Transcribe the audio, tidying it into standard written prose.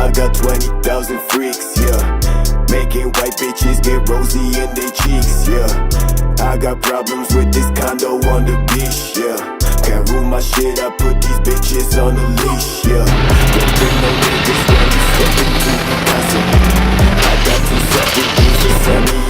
I got 20,000 freaks, yeah. Making white bitches get rosy in their cheeks, yeah. I got problems with this condo on the beach, yeah. Can't rule my shit, I put these bitches on a leash, yeah. Don't bring no niggas when you stepping to the castle. I got two separate rules to send me